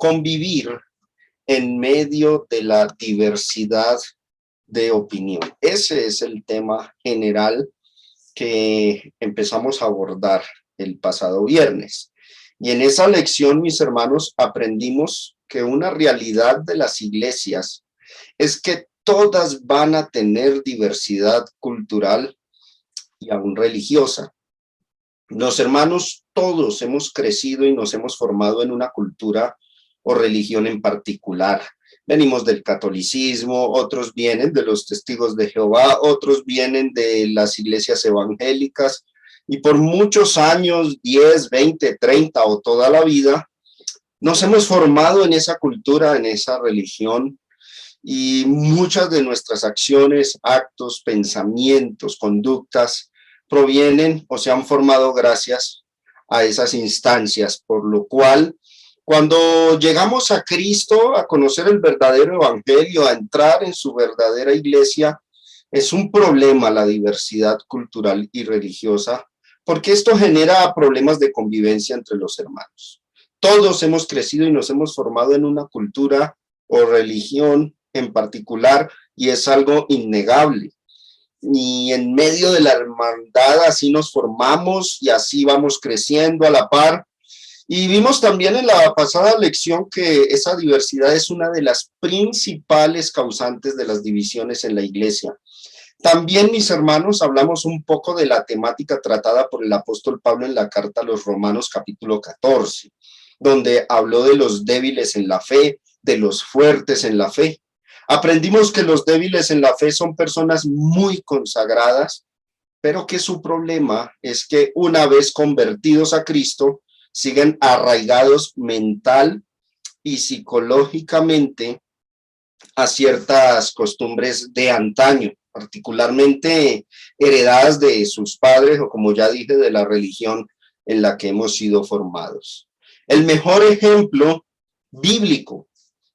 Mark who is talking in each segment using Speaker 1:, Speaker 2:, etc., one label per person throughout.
Speaker 1: convivir en medio de la diversidad de opinión. Ese es el tema general que empezamos a abordar el pasado viernes. Y en esa lección, mis hermanos, aprendimos que una realidad de las iglesias es que todas van a tener diversidad cultural y aún religiosa. Los hermanos todos hemos crecido y nos hemos formado en una cultura o religión en particular. Venimos del catolicismo, otros vienen de los testigos de Jehová, otros vienen de las iglesias evangélicas, y por muchos años, 10, 20, 30 o toda la vida, nos hemos formado en esa cultura, en esa religión, y muchas de nuestras acciones, actos, pensamientos, conductas provienen o se han formado gracias a esas instancias, por lo cual cuando llegamos a Cristo, a conocer el verdadero evangelio, a entrar en su verdadera iglesia, es un problema la diversidad cultural y religiosa, porque esto genera problemas de convivencia entre los hermanos. Todos hemos crecido y nos hemos formado en una cultura o religión en particular, y es algo innegable. Y en medio de la hermandad así nos formamos y así vamos creciendo a la par. Y vimos también en la pasada lección que esa diversidad es una de las principales causantes de las divisiones en la iglesia. También, mis hermanos, hablamos un poco de la temática tratada por el apóstol Pablo en la carta a los Romanos capítulo 14, donde habló de los débiles en la fe, de los fuertes en la fe. Aprendimos que los débiles en la fe son personas muy consagradas, pero que su problema es que una vez convertidos a Cristo, siguen arraigados mental y psicológicamente a ciertas costumbres de antaño, particularmente heredadas de sus padres o, como ya dije, de la religión en la que hemos sido formados. El mejor ejemplo bíblico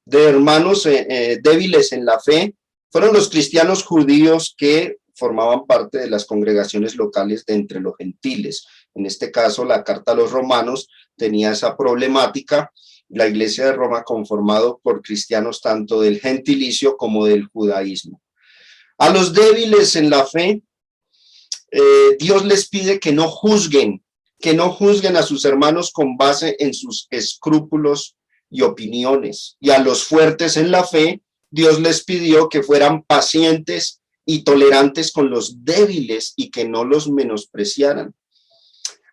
Speaker 1: de hermanos débiles en la fe fueron los cristianos judíos que formaban parte de las congregaciones locales de entre los gentiles. En este caso, la carta a los romanos tenía esa problemática. La iglesia de Roma conformado por cristianos tanto del gentilicio como del judaísmo. A los débiles en la fe, Dios les pide que no juzguen a sus hermanos con base en sus escrúpulos y opiniones. Y a los fuertes en la fe, Dios les pidió que fueran pacientes y tolerantes con los débiles y que no los menospreciaran.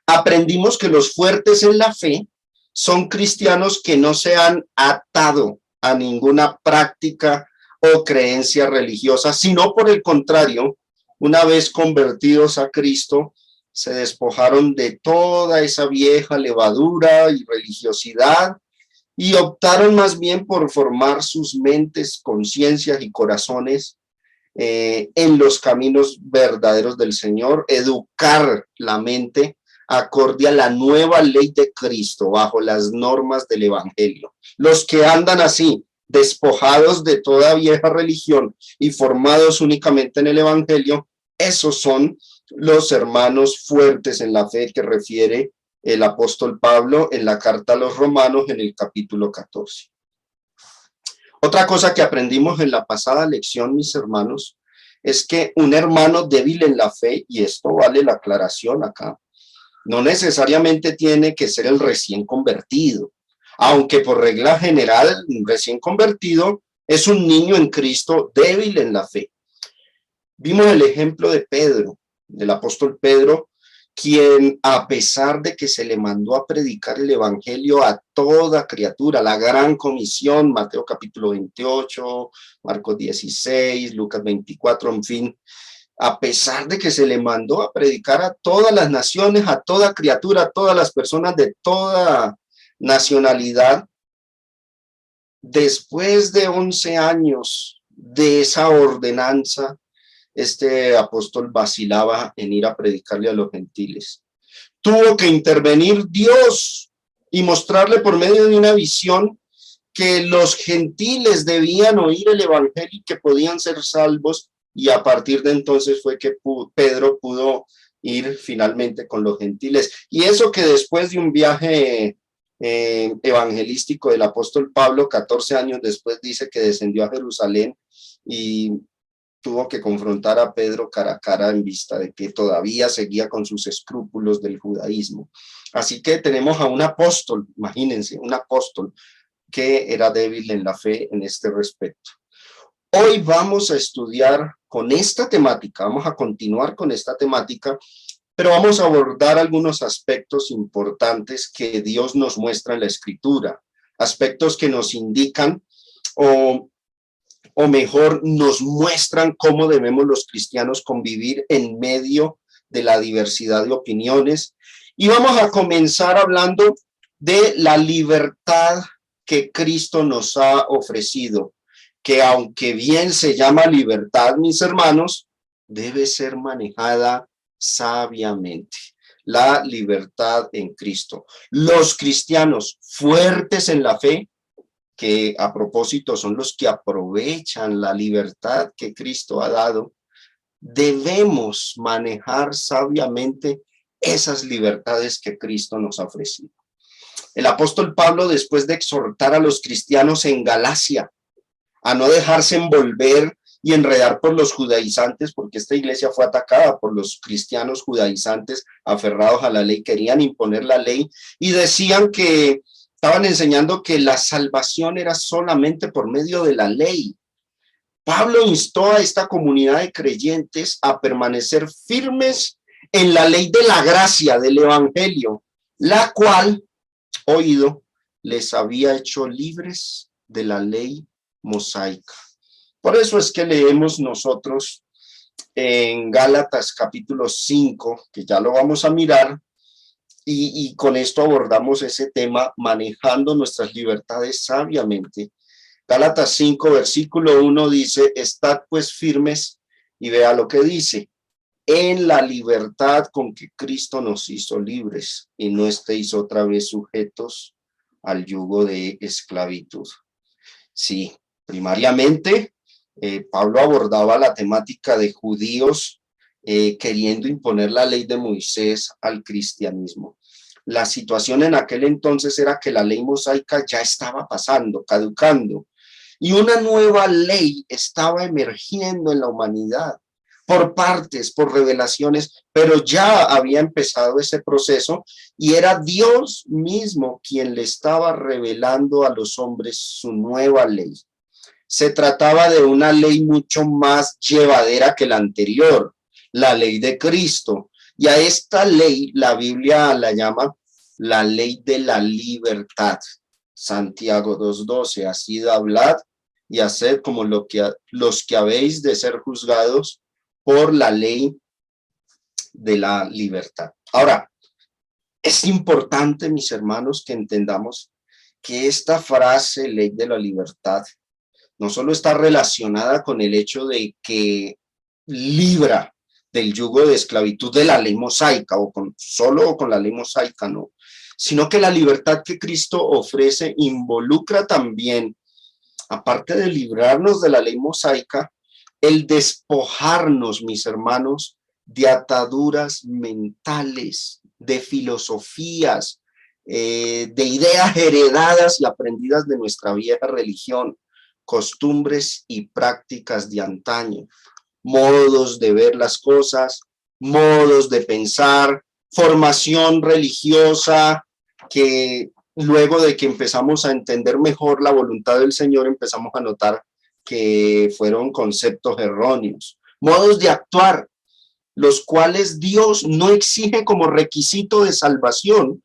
Speaker 1: Aprendimos que los fuertes en la fe son cristianos que no se han atado a ninguna práctica o creencia religiosa, sino por el contrario, una vez convertidos a Cristo, se despojaron de toda esa vieja levadura y religiosidad y optaron más bien por formar sus mentes, conciencias y corazones en los caminos verdaderos del Señor, educar la mente acorde a la nueva ley de Cristo, bajo las normas del Evangelio. Los que andan así, despojados de toda vieja religión y formados únicamente en el Evangelio, esos son los hermanos fuertes en la fe que refiere el apóstol Pablo en la carta a los Romanos en el capítulo 14. Otra cosa que aprendimos en la pasada lección, mis hermanos, es que un hermano débil en la fe, y esto vale la aclaración acá, no necesariamente tiene que ser el recién convertido, aunque por regla general, un recién convertido es un niño en Cristo débil en la fe. Vimos el ejemplo de Pedro, del apóstol Pedro, quien a pesar de que se le mandó a predicar el evangelio a toda criatura, la gran comisión, Mateo capítulo 28, Marcos 16, Lucas 24, en fin, a pesar de que se le mandó a predicar a todas las naciones, a toda criatura, a todas las personas de toda nacionalidad, después de 11 años de esa ordenanza, este apóstol vacilaba en ir a predicarle a los gentiles. Tuvo que intervenir Dios y mostrarle por medio de una visión que los gentiles debían oír el evangelio y que podían ser salvos, y a partir de entonces fue que Pedro pudo ir finalmente con los gentiles. Y eso que después de un viaje evangelístico del apóstol Pablo. 14 años después dice que descendió a Jerusalén y tuvo que confrontar a Pedro cara a cara en vista de que todavía seguía con sus escrúpulos del judaísmo. Así que tenemos a un apóstol, imagínense, un apóstol que era débil en la fe en este respecto. Hoy vamos a estudiar con esta temática, vamos a continuar con esta temática, pero vamos a abordar algunos aspectos importantes que Dios nos muestra en la Escritura, aspectos que nos indican o mejor nos muestran cómo debemos los cristianos convivir en medio de la diversidad de opiniones. Y vamos a comenzar hablando de la libertad que Cristo nos ha ofrecido, que aunque bien se llama libertad, mis hermanos, debe ser manejada sabiamente. La libertad en Cristo. Los cristianos fuertes en la fe, que a propósito son los que aprovechan la libertad que Cristo ha dado, debemos manejar sabiamente esas libertades que Cristo nos ha ofrecido. El apóstol Pablo, después de exhortar a los cristianos en Galacia a no dejarse envolver y enredar por los judaizantes, porque esta iglesia fue atacada por los cristianos judaizantes aferrados a la ley, querían imponer la ley y decían que estaban enseñando que la salvación era solamente por medio de la ley. Pablo instó a esta comunidad de creyentes a permanecer firmes en la ley de la gracia del evangelio, la cual, oído, les había hecho libres de la ley mosaica. Por eso es que leemos nosotros en Gálatas capítulo 5, que ya lo vamos a mirar, y con esto abordamos ese tema, manejando nuestras libertades sabiamente. Gálatas 5, versículo 1 dice, estad pues firmes, y vea lo que dice, en la libertad con que Cristo nos hizo libres, y no estéis otra vez sujetos al yugo de esclavitud. Sí, primariamente, Pablo abordaba la temática de judíos queriendo imponer la ley de Moisés al cristianismo. La situación en aquel entonces era que la ley mosaica ya estaba pasando, caducando, y una nueva ley estaba emergiendo en la humanidad, por partes, por revelaciones, pero ya había empezado ese proceso y era Dios mismo quien le estaba revelando a los hombres su nueva ley. Se trataba de una ley mucho más llevadera que la anterior, la ley de Cristo. Y a esta ley la Biblia la llama la ley de la libertad. Santiago 2:12, así hablad y haced como los que habéis de ser juzgados por la ley de la libertad. Ahora, es importante, mis hermanos, que entendamos que esta frase, ley de la libertad, no solo está relacionada con el hecho de que libra del yugo de esclavitud de la ley mosaica, o solo con la ley mosaica, no, sino que la libertad que Cristo ofrece involucra también, aparte de librarnos de la ley mosaica, el despojarnos, mis hermanos, de ataduras mentales, de filosofías, de ideas heredadas y aprendidas de nuestra vieja religión, costumbres y prácticas de antaño, modos de ver las cosas, modos de pensar, formación religiosa que luego de que empezamos a entender mejor la voluntad del Señor, empezamos a notar que fueron conceptos erróneos, modos de actuar, los cuales Dios no exige como requisito de salvación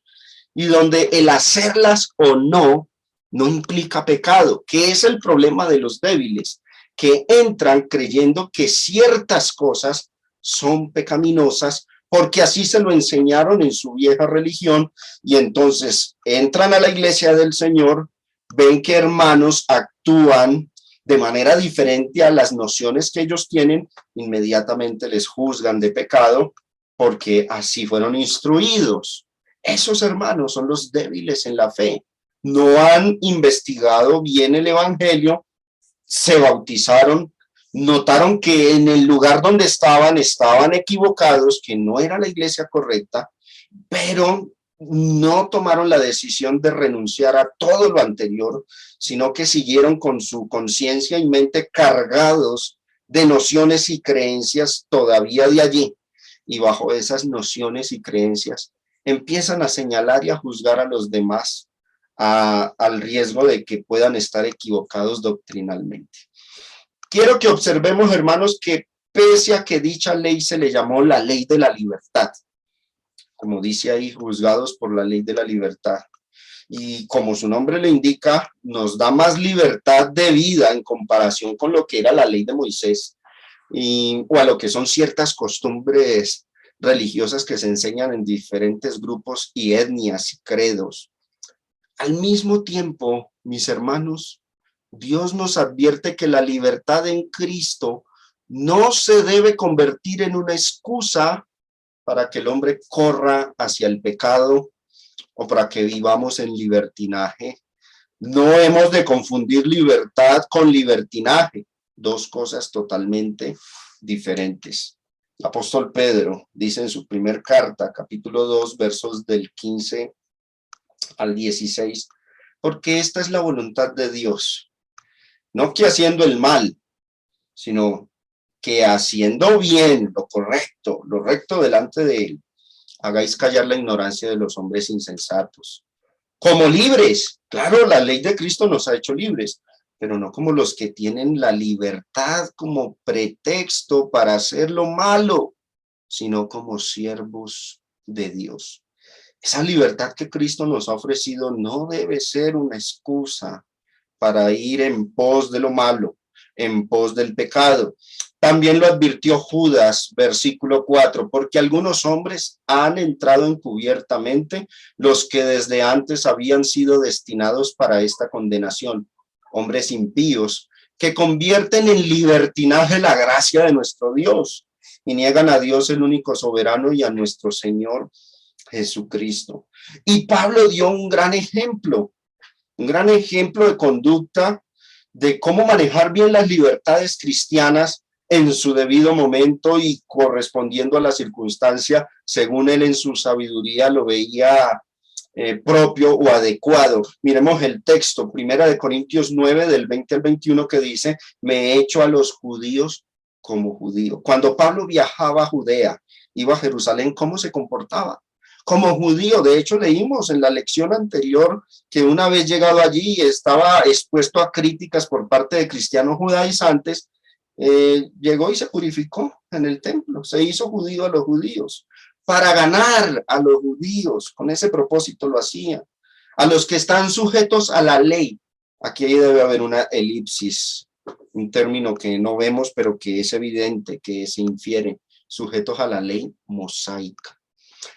Speaker 1: y donde el hacerlas o no implica pecado, que es el problema de los débiles, que entran creyendo que ciertas cosas son pecaminosas porque así se lo enseñaron en su vieja religión y entonces entran a la iglesia del Señor, ven que hermanos actúan de manera diferente a las nociones que ellos tienen, inmediatamente les juzgan de pecado porque así fueron instruidos. Esos hermanos son los débiles en la fe. No han investigado bien el evangelio, se bautizaron, notaron que en el lugar donde estaban equivocados, que no era la iglesia correcta, pero no tomaron la decisión de renunciar a todo lo anterior, sino que siguieron con su conciencia y mente cargados de nociones y creencias todavía de allí. Y bajo esas nociones y creencias empiezan a señalar y a juzgar a los demás al riesgo de que puedan estar equivocados doctrinalmente. Quiero que observemos, hermanos, que pese a que dicha ley se le llamó la ley de la libertad, como dice ahí, juzgados por la ley de la libertad, y como su nombre le indica, nos da más libertad de vida en comparación con lo que era la ley de Moisés, o a lo que son ciertas costumbres religiosas que se enseñan en diferentes grupos y etnias y credos. Al mismo tiempo, mis hermanos, Dios nos advierte que la libertad en Cristo no se debe convertir en una excusa para que el hombre corra hacia el pecado o para que vivamos en libertinaje. No hemos de confundir libertad con libertinaje, dos cosas totalmente diferentes. El apóstol Pedro dice en su primer carta, capítulo 2, versos del 15 al 16, porque esta es la voluntad de Dios, no que haciendo el mal, sino que haciendo bien lo recto delante de él, hagáis callar la ignorancia de los hombres insensatos. Como libres, claro, la ley de Cristo nos ha hecho libres, pero no como los que tienen la libertad como pretexto para hacer lo malo, sino como siervos de Dios. Esa libertad que Cristo nos ha ofrecido no debe ser una excusa para ir en pos de lo malo, en pos del pecado. También lo advirtió Judas, versículo 4, porque algunos hombres han entrado encubiertamente, los que desde antes habían sido destinados para esta condenación, hombres impíos, que convierten en libertinaje la gracia de nuestro Dios y niegan a Dios el único soberano y a nuestro Señor Jesucristo. Y Pablo dio un gran ejemplo de conducta, de cómo manejar bien las libertades cristianas en su debido momento y correspondiendo a la circunstancia, según él en su sabiduría lo veía propio o adecuado. Miremos el texto, 1 Corintios 9, del 20 al 21, que dice, me he hecho a los judíos como judío. Cuando Pablo viajaba a Judea, iba a Jerusalén, ¿cómo se comportaba? Como judío. De hecho, leímos en la lección anterior que una vez llegado allí estaba expuesto a críticas por parte de cristianos judaizantes, llegó y se purificó en el templo, se hizo judío a los judíos, para ganar a los judíos, con ese propósito lo hacía. A los que están sujetos a la ley, aquí debe haber una elipsis, un término que no vemos, pero que es evidente, que se infiere, sujetos a la ley mosaica.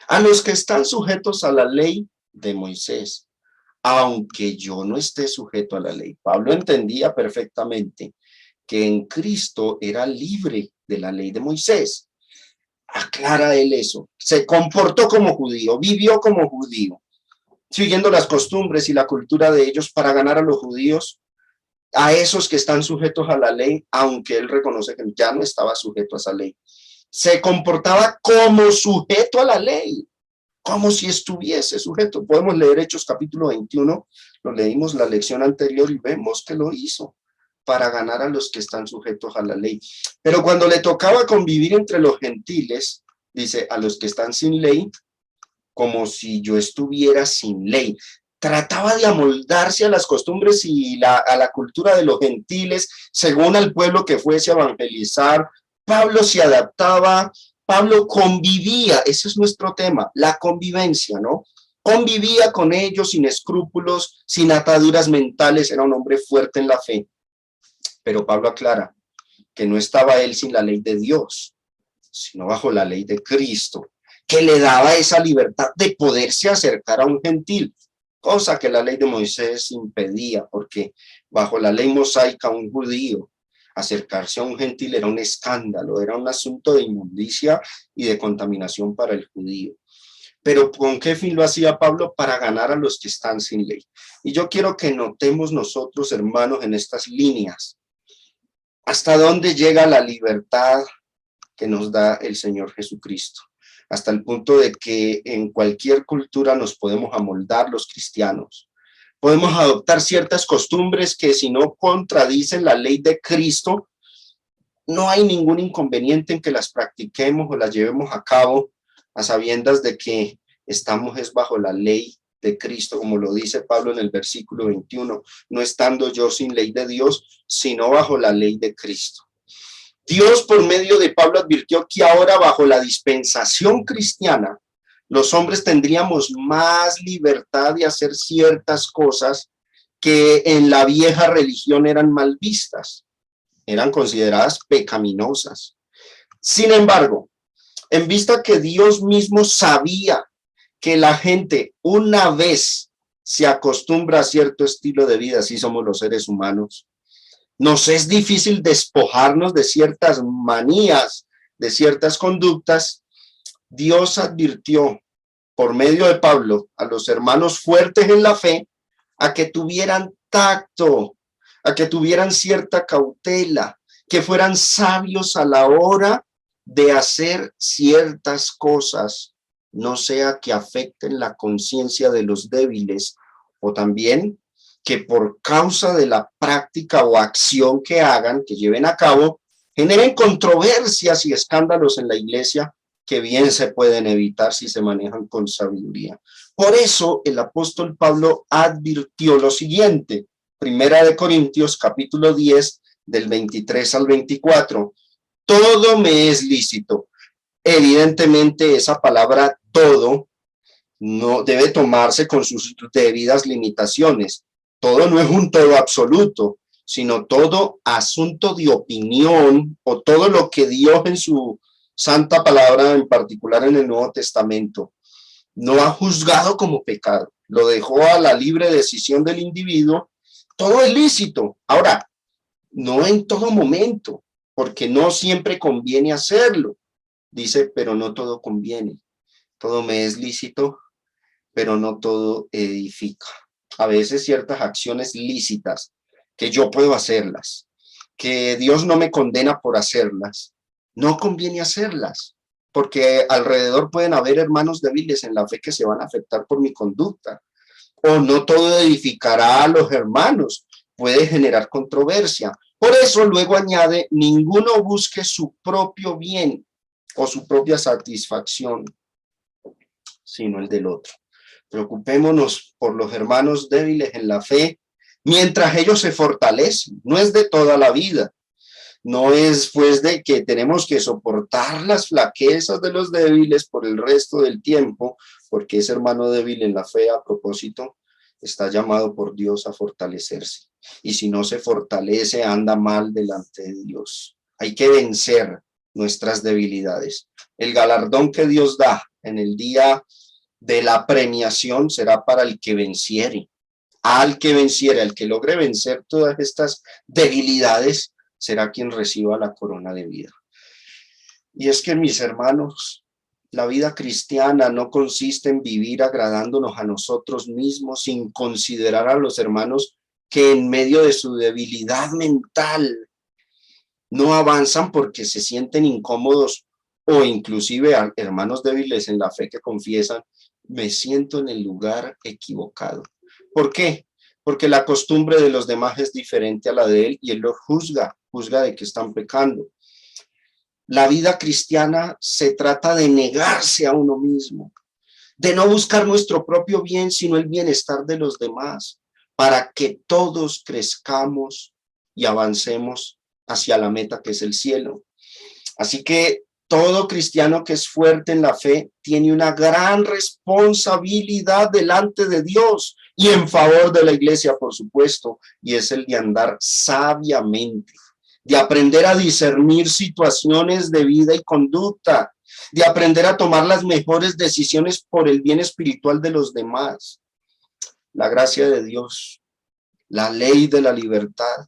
Speaker 1: A los que están sujetos a la ley de Moisés, aunque yo no esté sujeto a la ley. Pablo entendía perfectamente que en Cristo era libre de la ley de Moisés. Aclara él eso. Se comportó como judío, vivió como judío, siguiendo las costumbres y la cultura de ellos para ganar a los judíos, a esos que están sujetos a la ley, aunque él reconoce que ya no estaba sujeto a esa ley. Se comportaba como sujeto a la ley, como si estuviese sujeto. Podemos leer Hechos capítulo 21, lo leímos la lección anterior y vemos que lo hizo para ganar a los que están sujetos a la ley. Pero cuando le tocaba convivir entre los gentiles, dice, a los que están sin ley, como si yo estuviera sin ley. Trataba de amoldarse a las costumbres y a la cultura de los gentiles, según al pueblo que fuese a evangelizar. Pablo se adaptaba, Pablo convivía, ese es nuestro tema, la convivencia, ¿no? Convivía con ellos sin escrúpulos, sin ataduras mentales, era un hombre fuerte en la fe. Pero Pablo aclara que no estaba él sin la ley de Dios, sino bajo la ley de Cristo, que le daba esa libertad de poderse acercar a un gentil, cosa que la ley de Moisés impedía, porque bajo la ley mosaica un judío acercarse a un gentil era un escándalo, era un asunto de inmundicia y de contaminación para el judío. Pero ¿con qué fin lo hacía Pablo? Para ganar a los que están sin ley. Y yo quiero que notemos nosotros, hermanos, en estas líneas, hasta dónde llega la libertad que nos da el Señor Jesucristo. hasta el punto de que en cualquier cultura nos podemos amoldar los cristianos. Podemos adoptar ciertas costumbres que si no contradicen la ley de Cristo, no hay ningún inconveniente en que las practiquemos o las llevemos a cabo a sabiendas de que estamos bajo la ley de Cristo, como lo dice Pablo en el versículo 21, no estando yo sin ley de Dios, sino bajo la ley de Cristo. Dios por medio de Pablo advirtió que ahora bajo la dispensación cristiana, los hombres tendríamos más libertad de hacer ciertas cosas que en la vieja religión eran mal vistas, eran consideradas pecaminosas. Sin embargo, en vista que Dios mismo sabía que la gente una vez se acostumbra a cierto estilo de vida, así somos los seres humanos, nos es difícil despojarnos de ciertas manías, de ciertas conductas. Dios advirtió por medio de Pablo a los hermanos fuertes en la fe a que tuvieran tacto, a que tuvieran cierta cautela, que fueran sabios a la hora de hacer ciertas cosas, no sea que afecten la conciencia de los débiles, o también que por causa de la práctica o acción que hagan, que lleven a cabo, generen controversias y escándalos en la iglesia que bien se pueden evitar si se manejan con sabiduría. Por eso el apóstol Pablo advirtió lo siguiente, Primera de Corintios capítulo 10 del 23 al 24, todo me es lícito. Evidentemente esa palabra todo no debe tomarse con sus debidas limitaciones. Todo no es un todo absoluto, sino todo asunto de opinión o todo lo que Dios en su santa palabra, en particular en el Nuevo Testamento, no ha juzgado como pecado. Lo dejó a la libre decisión del individuo. Todo es lícito. Ahora, no en todo momento, porque no siempre conviene hacerlo. Dice, pero no todo conviene. Todo me es lícito, pero no todo edifica. A veces ciertas acciones lícitas, que yo puedo hacerlas, que Dios no me condena por hacerlas, no conviene hacerlas, porque alrededor pueden haber hermanos débiles en la fe que se van a afectar por mi conducta, o no todo edificará a los hermanos, puede generar controversia. Por eso luego añade, ninguno busque su propio bien o su propia satisfacción, sino el del otro. Preocupémonos por los hermanos débiles en la fe, mientras ellos se fortalecen. No es de toda la vida. No es pues de que tenemos que soportar las flaquezas de los débiles por el resto del tiempo, porque ese hermano débil en la fe, a propósito, está llamado por Dios a fortalecerse. Y si no se fortalece, anda mal delante de Dios. Hay que vencer nuestras debilidades. El galardón que Dios da en el día de la premiación será para el que venciere. Al que venciere, al que logre vencer todas estas debilidades, será quien reciba la corona de vida. Y es que, mis hermanos, la vida cristiana no consiste en vivir agradándonos a nosotros mismos sin considerar a los hermanos que en medio de su debilidad mental no avanzan porque se sienten incómodos, o inclusive a hermanos débiles en la fe que confiesan, me siento en el lugar equivocado. ¿Por qué? Porque la costumbre de los demás es diferente a la de él y él los juzga de que están pecando. La vida cristiana se trata de negarse a uno mismo, de no buscar nuestro propio bien, sino el bienestar de los demás, para que todos crezcamos y avancemos hacia la meta que es el cielo. Así que todo cristiano que es fuerte en la fe tiene una gran responsabilidad delante de Dios y en favor de la iglesia, por supuesto, y es el de andar sabiamente, de aprender a discernir situaciones de vida y conducta, de aprender a tomar las mejores decisiones por el bien espiritual de los demás. La gracia de Dios, la ley de la libertad,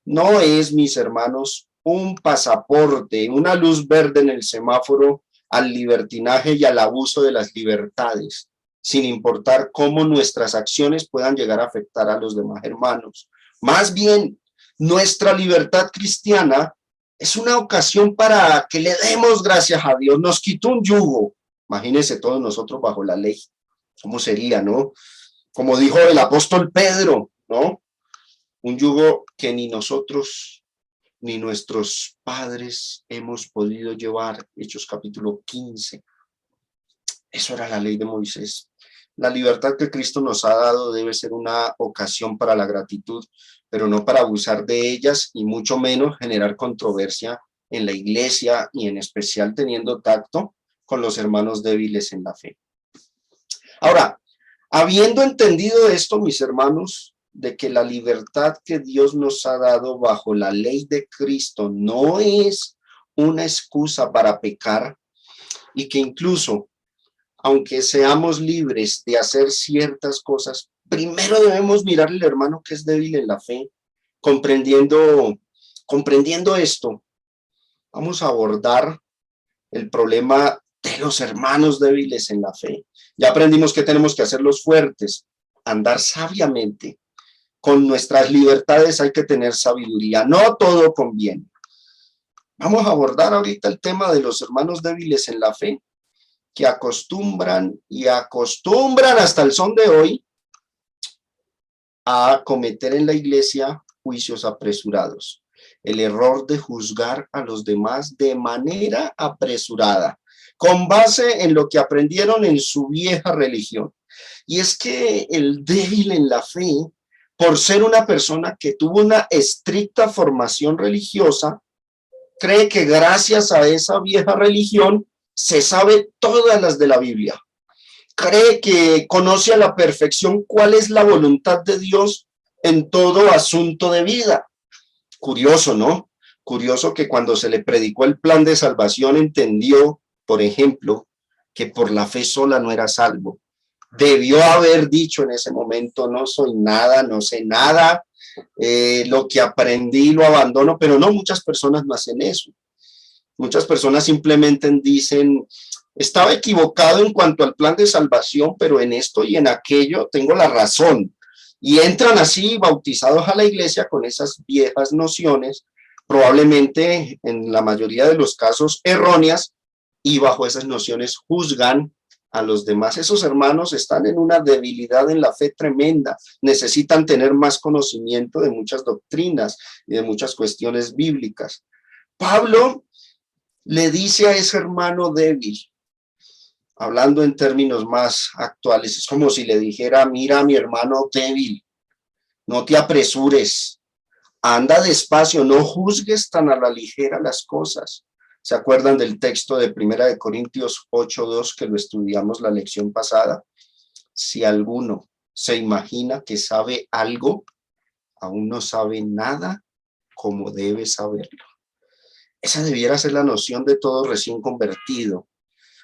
Speaker 1: no es, mis hermanos, un pasaporte, una luz verde en el semáforo al libertinaje y al abuso de las libertades, sin importar cómo nuestras acciones puedan llegar a afectar a los demás hermanos. Más bien, nuestra libertad cristiana es una ocasión para que le demos gracias a Dios. Nos quitó un yugo, Imagínense todos nosotros bajo la ley. ¿Cómo sería, no? Como dijo el apóstol Pedro, ¿no? Un yugo que ni nosotros ni nuestros padres hemos podido llevar. Hechos capítulo 15. Eso era la ley de Moisés. La libertad que Cristo nos ha dado debe ser una ocasión para la gratitud, pero no para abusar de ellas y mucho menos generar controversia en la iglesia y en especial teniendo tacto con los hermanos débiles en la fe. Ahora, habiendo entendido esto, mis hermanos, de que la libertad que Dios nos ha dado bajo la ley de Cristo no es una excusa para pecar y que incluso, aunque seamos libres de hacer ciertas cosas, primero debemos mirar al hermano que es débil en la fe, comprendiendo esto. Vamos a abordar el problema de los hermanos débiles en la fe. Ya aprendimos que tenemos que hacerlos fuertes, andar sabiamente. Con nuestras libertades hay que tener sabiduría. No todo conviene. Vamos a abordar ahorita el tema de los hermanos débiles en la fe, que acostumbran hasta el son de hoy a cometer en la iglesia juicios apresurados. El error de juzgar a los demás de manera apresurada, con base en lo que aprendieron en su vieja religión. Y es que el débil en la fe, por ser una persona que tuvo una estricta formación religiosa, cree que gracias a esa vieja religión se sabe todas las de la Biblia. Cree que conoce a la perfección cuál es la voluntad de Dios en todo asunto de vida. Curioso, ¿no? Curioso que cuando se le predicó el plan de salvación entendió, por ejemplo, que por la fe sola no era salvo. Debió haber dicho en ese momento, no soy nada, no sé nada, lo que aprendí lo abandono, pero no, muchas personas no hacen eso. Muchas personas simplemente dicen, estaba equivocado en cuanto al plan de salvación, pero en esto y en aquello tengo la razón. Y entran así bautizados a la iglesia con esas viejas nociones, probablemente en la mayoría de los casos erróneas, y bajo esas nociones juzgan a los demás. Esos hermanos están en una debilidad en la fe tremenda, necesitan tener más conocimiento de muchas doctrinas y de muchas cuestiones bíblicas. Pablo le dice a ese hermano débil, hablando en términos más actuales, es como si le dijera, mira mi hermano débil, no te apresures, anda despacio, no juzgues tan a la ligera las cosas. ¿Se acuerdan del texto de 1 Corintios 8:2 que lo estudiamos la lección pasada? Si alguno se imagina que sabe algo, aún no sabe nada como debe saberlo. Esa debiera ser la noción de todo recién convertido,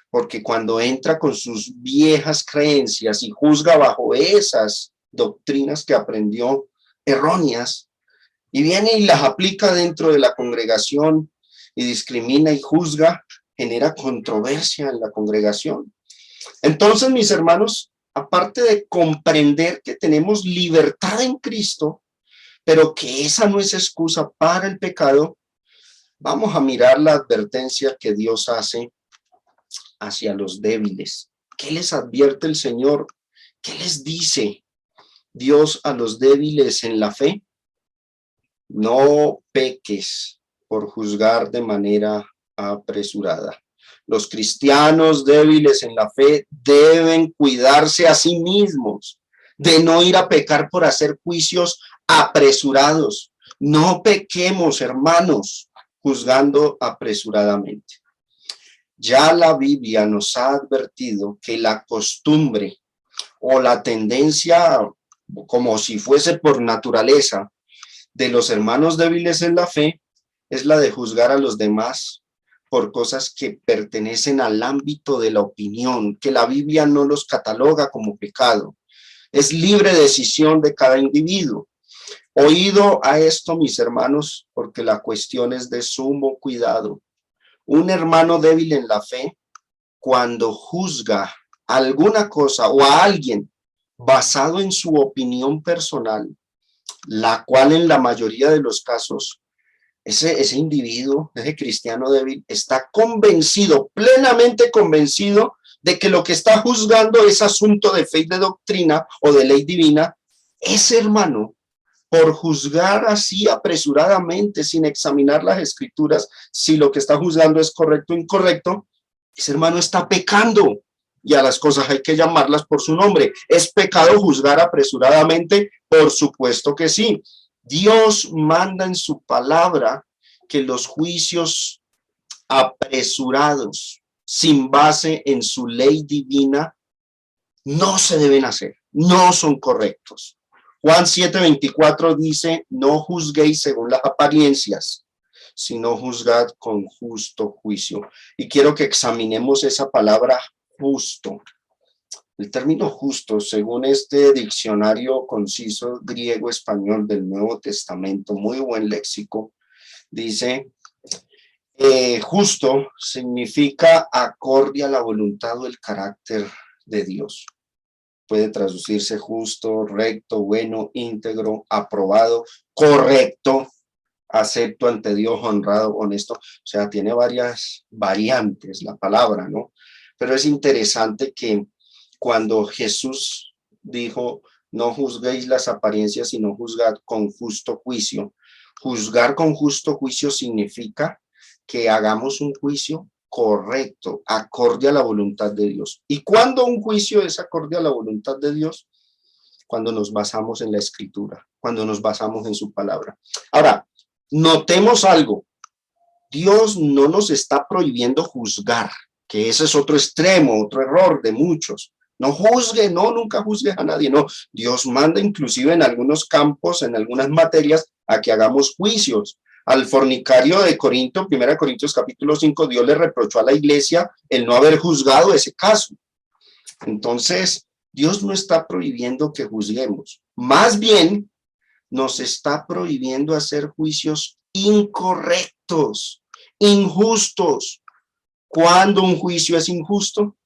Speaker 1: porque cuando entra con sus viejas creencias y juzga bajo esas doctrinas que aprendió erróneas, y viene y las aplica dentro de la congregación y discrimina y juzga, genera controversia en la congregación. Entonces, mis hermanos, aparte de comprender que tenemos libertad en Cristo, pero que esa no es excusa para el pecado, vamos a mirar la advertencia que Dios hace hacia los débiles. ¿Qué les advierte el Señor? ¿Qué les dice Dios a los débiles en la fe? No peques por juzgar de manera apresurada. Los cristianos débiles en la fe deben cuidarse a sí mismos de no ir a pecar por hacer juicios apresurados. No pequemos, hermanos, juzgando apresuradamente. Ya la Biblia nos ha advertido que la costumbre o la tendencia, como si fuese por naturaleza, de los hermanos débiles en la fe, es la de juzgar a los demás por cosas que pertenecen al ámbito de la opinión, que la Biblia no los cataloga como pecado. Es libre decisión de cada individuo. Oído a esto, mis hermanos, porque la cuestión es de sumo cuidado. Un hermano débil en la fe, cuando juzga alguna cosa o a alguien basado en su opinión personal, la cual en la mayoría de los casos, ese individuo, ese cristiano débil, está convencido, plenamente convencido de que lo que está juzgando es asunto de fe y de doctrina o de ley divina, ese hermano, por juzgar así apresuradamente, sin examinar las escrituras, si lo que está juzgando es correcto o incorrecto, ese hermano está pecando. Y a las cosas hay que llamarlas por su nombre. ¿Es pecado juzgar apresuradamente? Por supuesto que sí. Dios manda en su palabra que los juicios apresurados, sin base en su ley divina, no se deben hacer, no son correctos. Juan 7:24 dice, no juzguéis según las apariencias, sino juzgad con justo juicio. Y quiero que examinemos esa palabra justo. El término justo, según este diccionario conciso griego-español del Nuevo Testamento, muy buen léxico, dice, justo significa acorde a la voluntad o el carácter de Dios. Puede traducirse justo, recto, bueno, íntegro, aprobado, correcto, acepto ante Dios, honrado, honesto. O sea, tiene varias variantes la palabra, ¿no? Pero es interesante que cuando Jesús dijo, no juzguéis las apariencias, sino juzgad con justo juicio. Juzgar con justo juicio significa que hagamos un juicio correcto, acorde a la voluntad de Dios. ¿Y cuando un juicio es acorde a la voluntad de Dios? Cuando nos basamos en la escritura, cuando nos basamos en su palabra. Ahora, notemos algo. Dios no nos está prohibiendo juzgar, que ese es otro extremo, otro error de muchos. No juzgue, no, nunca juzgues a nadie, no. Dios manda inclusive en algunos campos, en algunas materias, a que hagamos juicios. Al fornicario de Corinto, 1 Corintios capítulo 5, Dios le reprochó a la iglesia el no haber juzgado ese caso. Entonces, Dios no está prohibiendo que juzguemos. Más bien, nos está prohibiendo hacer juicios incorrectos, injustos. ¿Cuándo un juicio es injusto?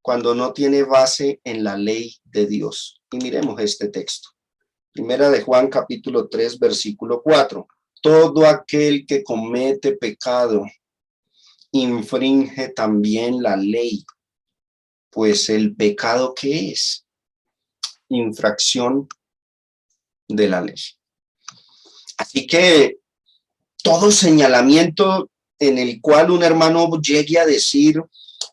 Speaker 1: Cuando no tiene base en la ley de Dios. Y miremos este texto. Primera de Juan capítulo 3, versículo 4. Todo aquel que comete pecado infringe también la ley, pues el pecado, ¿qué es? Infracción de la ley. Así que todo señalamiento en el cual un hermano llegue a decir,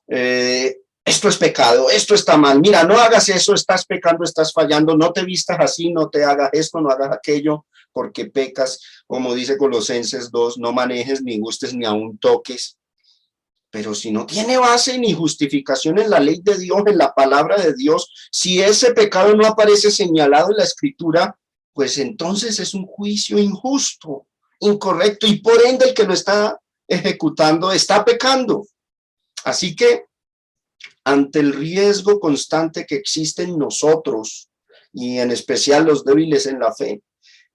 Speaker 1: esto es pecado, esto está mal, mira, no hagas eso, estás pecando, estás fallando, no te vistas así, no te hagas esto, no hagas aquello, porque pecas, como dice Colosenses 2, no manejes, ni gustes, ni aún toques. Pero si no tiene base ni justificación en la ley de Dios, en la palabra de Dios, si ese pecado no aparece señalado en la escritura, pues entonces es un juicio injusto, incorrecto, y por ende el que lo está ejecutando está pecando. Así que ante el riesgo constante que existe en nosotros, y en especial los débiles en la fe,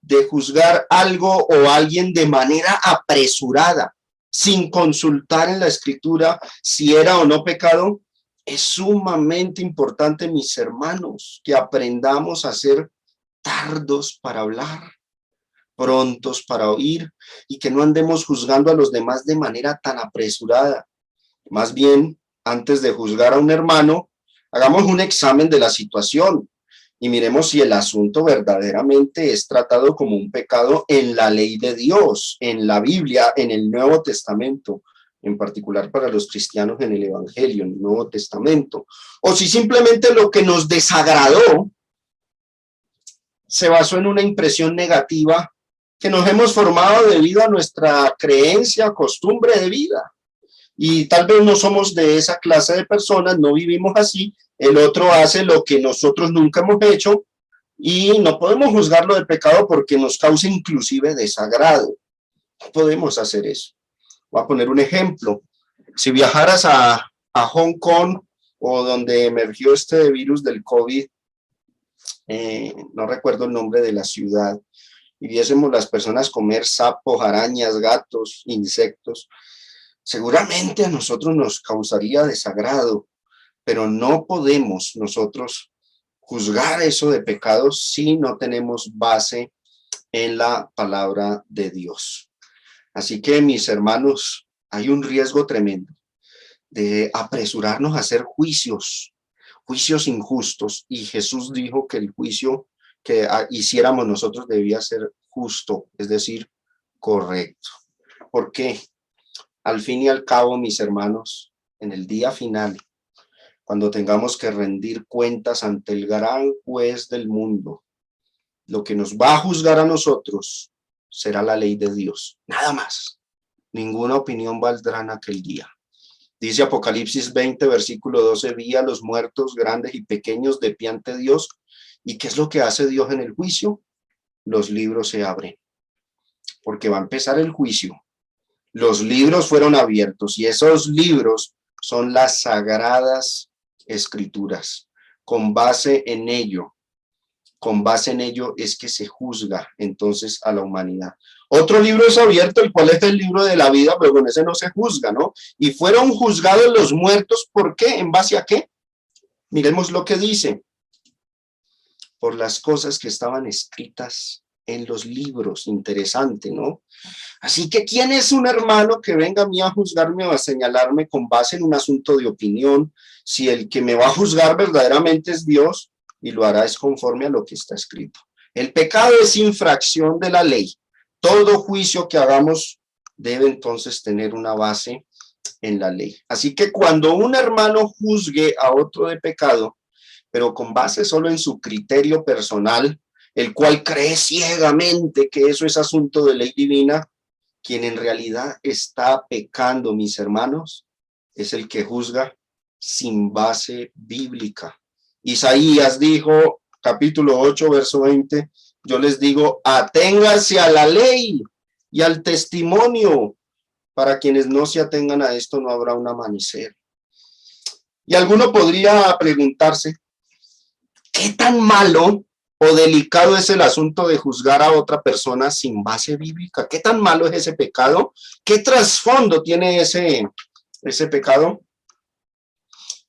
Speaker 1: de juzgar algo o alguien de manera apresurada, sin consultar en la escritura si era o no pecado, es sumamente importante, mis hermanos, que aprendamos a ser tardos para hablar, prontos para oír, y que no andemos juzgando a los demás de manera tan apresurada. Más bien, antes de juzgar a un hermano, hagamos un examen de la situación y miremos si el asunto verdaderamente es tratado como un pecado en la ley de Dios, en la Biblia, en el Nuevo Testamento, en particular para los cristianos en el Evangelio, en el Nuevo Testamento, o si simplemente lo que nos desagradó se basó en una impresión negativa que nos hemos formado debido a nuestra creencia, costumbre de vida. Y tal vez no somos de esa clase de personas, no vivimos así, el otro hace lo que nosotros nunca hemos hecho y no podemos juzgarlo de pecado porque nos causa inclusive desagrado. No podemos hacer eso. Voy a poner un ejemplo. Si viajaras a Hong Kong o donde emergió este virus del COVID, no recuerdo el nombre de la ciudad, y viésemos las personas comer sapos, arañas, gatos, insectos, seguramente a nosotros nos causaría desagrado, pero no podemos nosotros juzgar eso de pecado si no tenemos base en la palabra de Dios. Así que, mis hermanos, hay un riesgo tremendo de apresurarnos a hacer juicios injustos. Y Jesús dijo que el juicio que hiciéramos nosotros debía ser justo, es decir, correcto. Porque al fin y al cabo, mis hermanos, en el día final, cuando tengamos que rendir cuentas ante el gran juez del mundo, lo que nos va a juzgar a nosotros será la ley de Dios, nada más. Ninguna opinión valdrá en aquel día. Dice Apocalipsis 20, versículo 12, vi a los muertos grandes y pequeños de pie ante Dios. ¿Y qué es lo que hace Dios en el juicio? Los libros se abren, porque va a empezar el juicio. Los libros fueron abiertos y esos libros son las sagradas escrituras. Con base en ello es que se juzga entonces a la humanidad. Otro libro es abierto, el cual es el libro de la vida, pero con ese no se juzga, ¿no? Y fueron juzgados los muertos, ¿por qué? ¿En base a qué? Miremos lo que dice. Por las cosas que estaban escritas en los libros. Interesante, ¿no? Así que, ¿quién es un hermano que venga a mí a juzgarme o a señalarme con base en un asunto de opinión? Si el que me va a juzgar verdaderamente es Dios, y lo hará es conforme a lo que está escrito. El pecado es infracción de la ley. Todo juicio que hagamos debe entonces tener una base en la ley. Así que cuando un hermano juzgue a otro de pecado, pero con base solo en su criterio personal, el cual cree ciegamente que eso es asunto de ley divina, quien en realidad está pecando, mis hermanos, es el que juzga sin base bíblica. Isaías dijo, capítulo 8, verso 20, yo les digo, aténganse a la ley y al testimonio. Para quienes no se atengan a esto, no habrá un amanecer. Y alguno podría preguntarse, ¿qué tan malo o delicado es el asunto de juzgar a otra persona sin base bíblica? ¿Qué tan malo es ese pecado? ¿Qué trasfondo tiene ese pecado?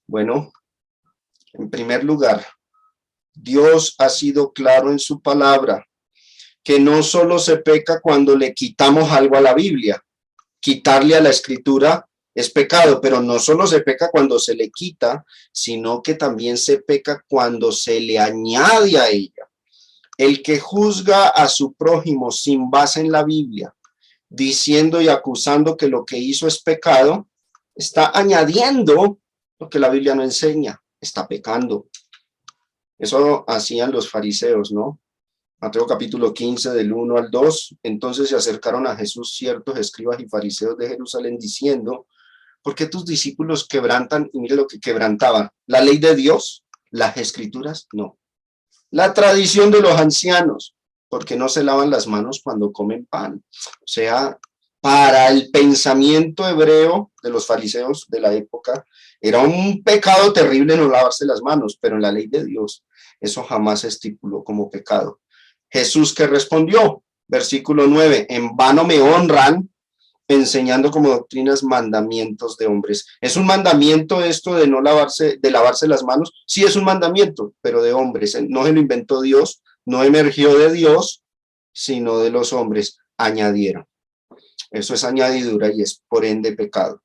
Speaker 1: Bueno, en primer lugar, Dios ha sido claro en su palabra que no solo se peca cuando le quitamos algo a la Biblia. Quitarle a la escritura es pecado, pero no solo se peca cuando se le quita, sino que también se peca cuando se le añade a ella. El que juzga a su prójimo sin base en la Biblia, diciendo y acusando que lo que hizo es pecado, está añadiendo lo que la Biblia no enseña, está pecando. Eso hacían los fariseos, ¿no? Mateo capítulo 15, del 1 al 2. Entonces se acercaron a Jesús ciertos escribas y fariseos de Jerusalén diciendo, ¿por qué tus discípulos quebrantan? Y mire lo que quebrantaban. ¿La ley de Dios? ¿Las escrituras? No. La tradición de los ancianos, porque no se lavan las manos cuando comen pan. O sea, para el pensamiento hebreo de los fariseos de la época, era un pecado terrible no lavarse las manos, pero en la ley de Dios eso jamás se estipuló como pecado. Jesús que respondió, versículo 9, en vano me honran, enseñando como doctrinas mandamientos de hombres. ¿Es un mandamiento esto de no lavarse, de lavarse las manos? Sí, es un mandamiento, pero de hombres. No se lo inventó Dios, no emergió de Dios, sino de los hombres. Añadieron. Eso es añadidura y es por ende pecado.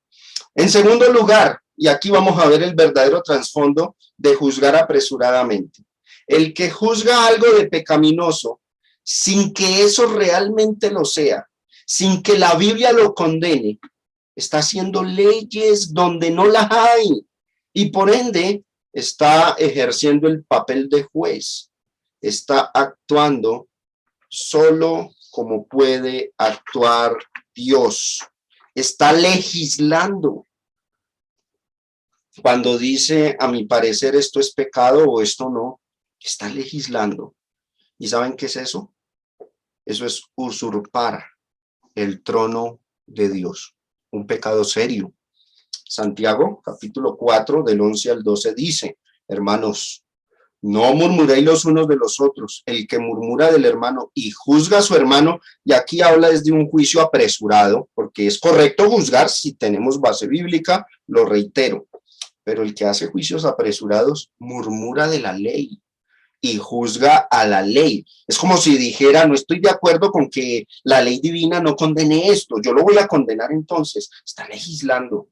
Speaker 1: En segundo lugar, y aquí vamos a ver el verdadero trasfondo de juzgar apresuradamente. El que juzga algo de pecaminoso sin que eso realmente lo sea, sin que la Biblia lo condene, está haciendo leyes donde no las hay y por ende está ejerciendo el papel de juez, está actuando solo como puede actuar Dios, está legislando. Cuando dice, a mi parecer, esto es pecado o esto no, está legislando. ¿Y saben qué es eso? Eso es usurpar el trono de Dios, un pecado serio. Santiago, capítulo 4, del 11 al 12, dice, hermanos, no murmuréis los unos de los otros. El que murmura del hermano y juzga a su hermano, y aquí habla desde un juicio apresurado, porque es correcto juzgar si tenemos base bíblica, lo reitero, pero el que hace juicios apresurados murmura de la ley y juzga a la ley. Es como si dijera, no estoy de acuerdo con que la ley divina no condene esto, yo lo voy a condenar entonces. Está legislando.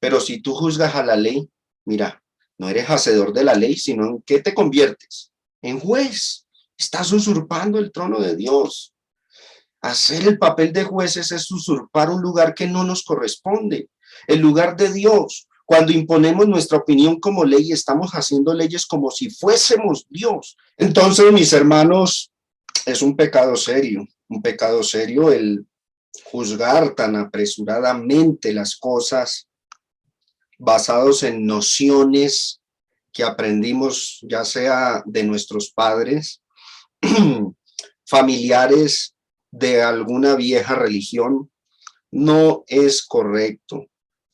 Speaker 1: Pero si tú juzgas a la ley, mira, no eres hacedor de la ley, sino ¿en qué te conviertes? En juez. Estás usurpando el trono de Dios. Hacer el papel de jueces es usurpar un lugar que no nos corresponde, el lugar de Dios. Cuando imponemos nuestra opinión como ley, estamos haciendo leyes como si fuésemos Dios. Entonces, mis hermanos, es un pecado serio el juzgar tan apresuradamente las cosas basados en nociones que aprendimos ya sea de nuestros padres, familiares de alguna vieja religión. No es correcto.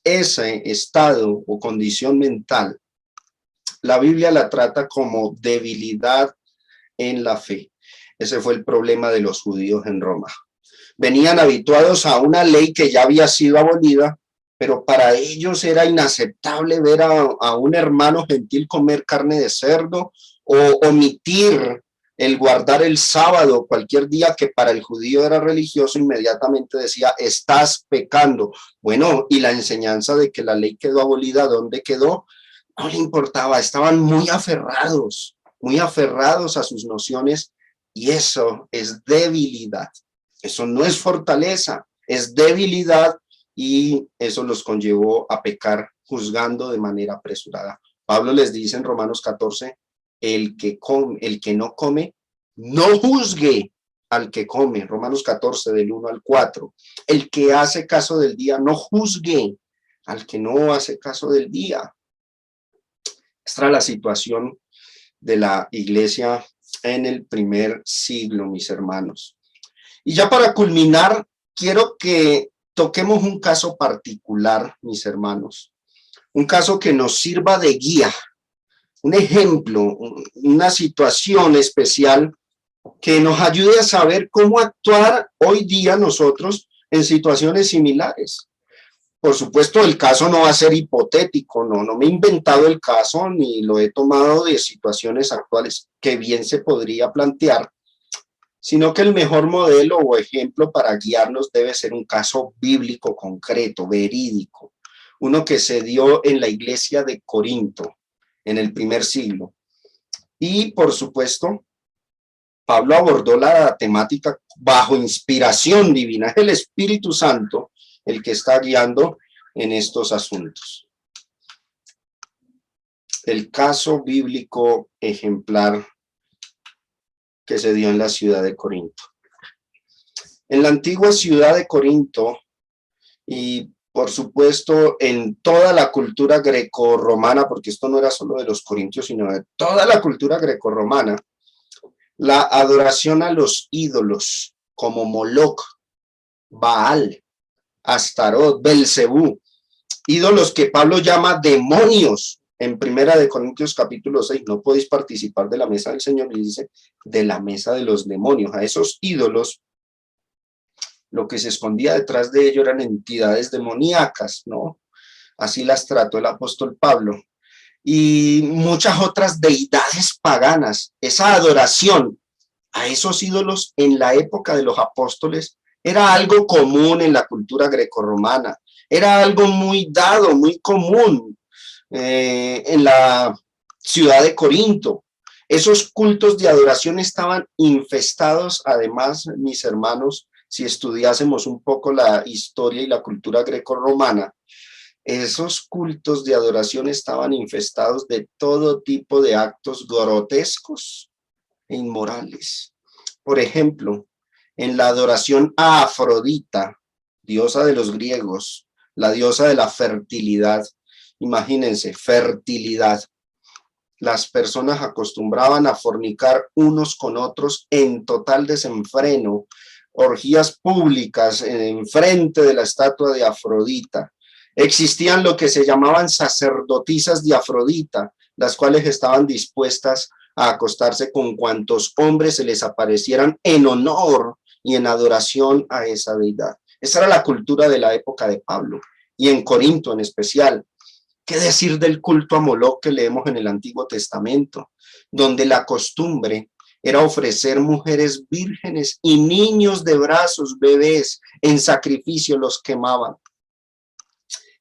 Speaker 1: Ese estado o condición mental, la Biblia la trata como debilidad en la fe. Ese fue el problema de los judíos en Roma. Venían habituados a una ley que ya había sido abolida, pero para ellos era inaceptable ver a un hermano gentil comer carne de cerdo o omitir el guardar el sábado, cualquier día que para el judío era religioso, inmediatamente decía, estás pecando. Bueno, y la enseñanza de que la ley quedó abolida, ¿dónde quedó? No le importaba, estaban muy aferrados a sus nociones, y eso es debilidad. Eso no es fortaleza, es debilidad, y eso los conllevó a pecar juzgando de manera apresurada. Pablo les dice en Romanos 14, el que no come, no juzgue al que come. Romanos 14, del 1 al 4. El que hace caso del día, no juzgue al que no hace caso del día. Esta era la situación de la iglesia en el primer siglo, mis hermanos. Y ya para culminar, quiero que toquemos un caso particular, mis hermanos. Un caso que nos sirva de guía, un ejemplo, una situación especial que nos ayude a saber cómo actuar hoy día nosotros en situaciones similares. Por supuesto, el caso no va a ser hipotético, no me he inventado el caso ni lo he tomado de situaciones actuales que bien se podría plantear, sino que el mejor modelo o ejemplo para guiarnos debe ser un caso bíblico concreto, verídico, uno que se dio en la iglesia de Corinto en el primer siglo. Y por supuesto, Pablo abordó la temática bajo inspiración divina. Es el Espíritu Santo el que está guiando en estos asuntos. El caso bíblico ejemplar que se dio en la ciudad de Corinto. En la antigua ciudad de Corinto, y por supuesto en toda la cultura grecorromana, porque esto no era solo de los corintios, sino de toda la cultura grecorromana, la adoración a los ídolos como Moloc, Baal, Astarot, Belcebú, ídolos que Pablo llama demonios en Primera de Corintios capítulo 6, no podéis participar de la mesa del Señor, y dice de la mesa de los demonios. A esos ídolos, lo que se escondía detrás de ellos eran entidades demoníacas, ¿no? Así las trató el apóstol Pablo. Y muchas otras deidades paganas. Esa adoración a esos ídolos en la época de los apóstoles era algo común en la cultura grecorromana, era algo muy dado, muy común en la ciudad de Corinto. Esos cultos de adoración estaban infestados, además, mis hermanos, si estudiásemos un poco la historia y la cultura grecorromana, esos cultos de adoración estaban infestados de todo tipo de actos grotescos e inmorales. Por ejemplo, en la adoración a Afrodita, diosa de los griegos, la diosa de la fertilidad, imagínense, fertilidad. Las personas acostumbraban a fornicar unos con otros en total desenfreno, orgías públicas en frente de la estatua de Afrodita. Existían lo que se llamaban sacerdotisas de Afrodita, las cuales estaban dispuestas a acostarse con cuantos hombres se les aparecieran en honor y en adoración a esa deidad. Esa era la cultura de la época de Pablo, y en Corinto en especial. ¿Qué decir del culto a Moloc que leemos en el Antiguo Testamento, donde la costumbre era ofrecer mujeres vírgenes y niños de brazos, bebés, en sacrificio los quemaban?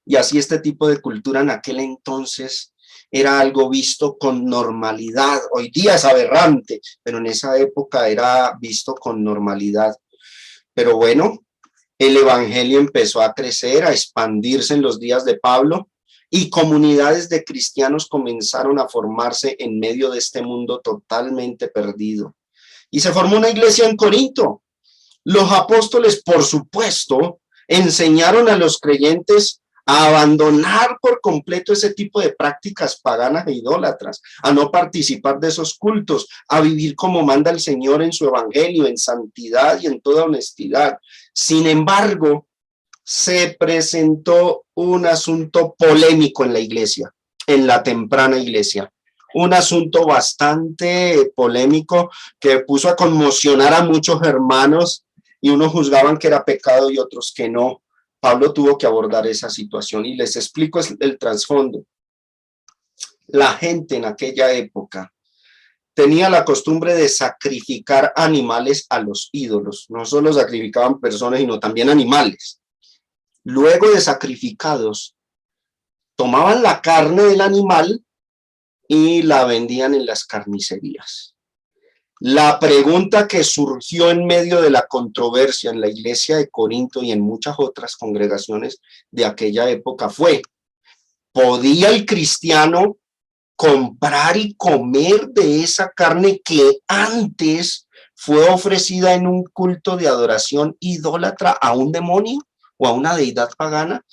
Speaker 1: Y así este tipo de cultura en aquel entonces era algo visto con normalidad. Hoy día es aberrante, pero en esa época era visto con normalidad. Pero bueno, el evangelio empezó a crecer, a expandirse en los días de Pablo, y comunidades de cristianos comenzaron a formarse en medio de este mundo totalmente perdido. Y se formó una iglesia en Corinto. Los apóstoles, por supuesto, enseñaron a los creyentes a abandonar por completo ese tipo de prácticas paganas e idólatras, a no participar de esos cultos, a vivir como manda el Señor en su evangelio, en santidad y en toda honestidad. Sin embargo, se presentó un asunto polémico en la iglesia, en la temprana iglesia. Un asunto bastante polémico que puso a conmocionar a muchos hermanos, y unos juzgaban que era pecado y otros que no. Pablo tuvo que abordar esa situación y les explico el trasfondo. La gente en aquella época tenía la costumbre de sacrificar animales a los ídolos. No solo sacrificaban personas, sino también animales. Luego de sacrificados, tomaban la carne del animal y la vendían en las carnicerías. La pregunta que surgió en medio de la controversia en la iglesia de Corinto y en muchas otras congregaciones de aquella época fue: ¿podía el cristiano comprar y comer de esa carne que antes fue ofrecida en un culto de adoración idólatra a un demonio o a una deidad pagana?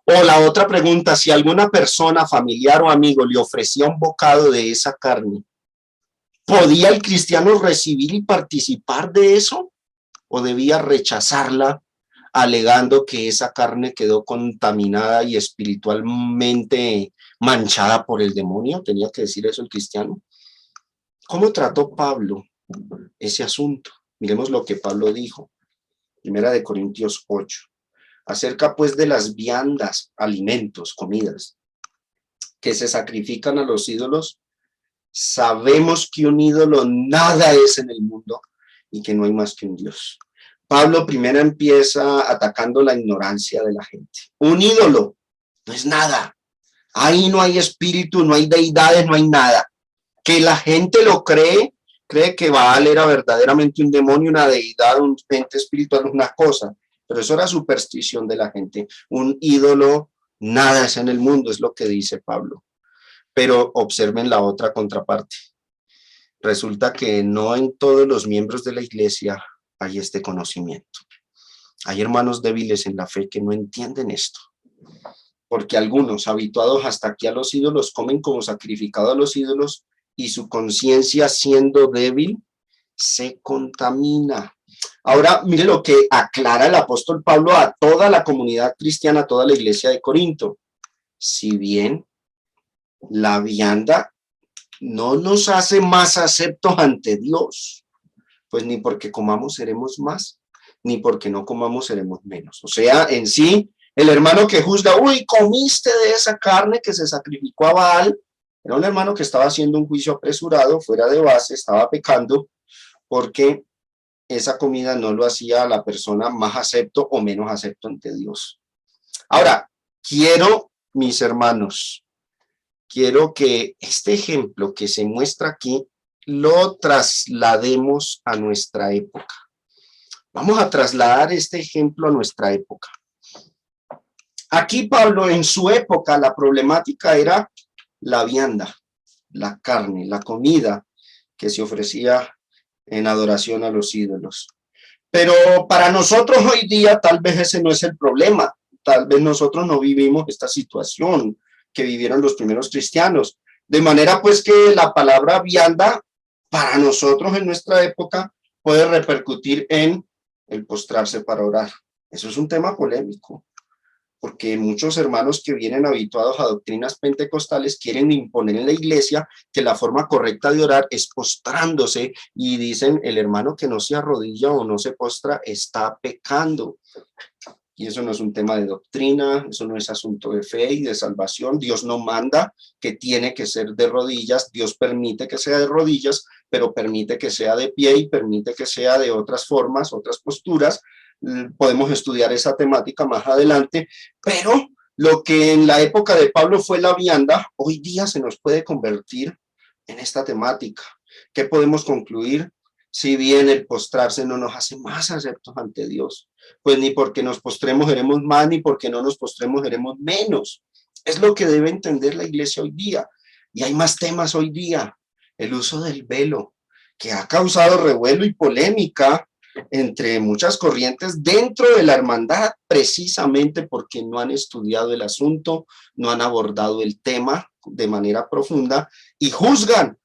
Speaker 1: O la otra pregunta: si alguna persona, familiar o amigo le ofrecía un bocado de esa carne, ¿podía el cristiano recibir y participar de eso? ¿O debía rechazarla, alegando que esa carne quedó contaminada y espiritualmente manchada por el demonio? ¿Tenía que decir eso el cristiano? ¿Cómo trató Pablo ese asunto? Miremos lo que Pablo dijo. Primera de Corintios 8. Acerca pues de las viandas, alimentos, comidas, que se sacrifican a los ídolos, sabemos que un ídolo nada es en el mundo y que no hay más que un Dios. Pablo primero empieza atacando la ignorancia de la gente. Un ídolo no es nada. Ahí no hay espíritu, no hay deidades, no hay nada. Que la gente lo cree que Baal era verdaderamente un demonio, una deidad, un ente espiritual, una cosa. Pero eso era superstición de la gente. Un ídolo nada es en el mundo, es lo que dice Pablo. Pero observen la otra contraparte. Resulta que no en todos los miembros de la iglesia hay este conocimiento. Hay hermanos débiles en la fe que no entienden esto. Porque algunos, habituados hasta aquí a los ídolos, comen como sacrificado a los ídolos, y su conciencia, siendo débil, se contamina. Ahora, mire lo que aclara el apóstol Pablo a toda la comunidad cristiana, a toda la iglesia de Corinto. Si bien la vianda no nos hace más aceptos ante Dios, pues ni porque comamos seremos más, ni porque no comamos seremos menos. O sea, en sí, el hermano que juzga, uy, comiste de esa carne que se sacrificó a Baal, era un hermano que estaba haciendo un juicio apresurado, fuera de base, estaba pecando, porque esa comida no lo hacía a la persona más acepto o menos acepto ante Dios. Ahora, mis hermanos, quiero que este ejemplo que se muestra aquí lo traslademos a nuestra época. Vamos a trasladar este ejemplo a nuestra época. Aquí Pablo, en su época, la problemática era la vianda, la carne, la comida que se ofrecía en adoración a los ídolos. Pero para nosotros hoy día tal vez ese no es el problema. Tal vez nosotros no vivimos esta situación que vivieron los primeros cristianos. De manera pues que la palabra vianda para nosotros en nuestra época puede repercutir en el postrarse para orar. Eso es un tema polémico, porque muchos hermanos que vienen habituados a doctrinas pentecostales quieren imponer en la iglesia que la forma correcta de orar es postrándose, y dicen: el hermano que no se arrodilla o no se postra está pecando. Y eso no es un tema de doctrina, eso no es asunto de fe y de salvación. Dios no manda que tiene que ser de rodillas, Dios permite que sea de rodillas, pero permite que sea de pie y permite que sea de otras formas, otras posturas. Podemos estudiar esa temática más adelante, pero Lo que en la época de Pablo fue la vianda, hoy día se nos puede convertir en esta temática. ¿Qué podemos concluir? Si bien el postrarse no nos hace más aceptos ante Dios, pues ni porque nos postremos seremos más, ni porque no nos postremos seremos menos. Es lo que debe entender la iglesia hoy día. Y hay más temas hoy día. El uso del velo, que ha causado revuelo y polémica entre muchas corrientes dentro de la hermandad, precisamente porque no han estudiado el asunto, no han abordado el tema de manera profunda y juzgan,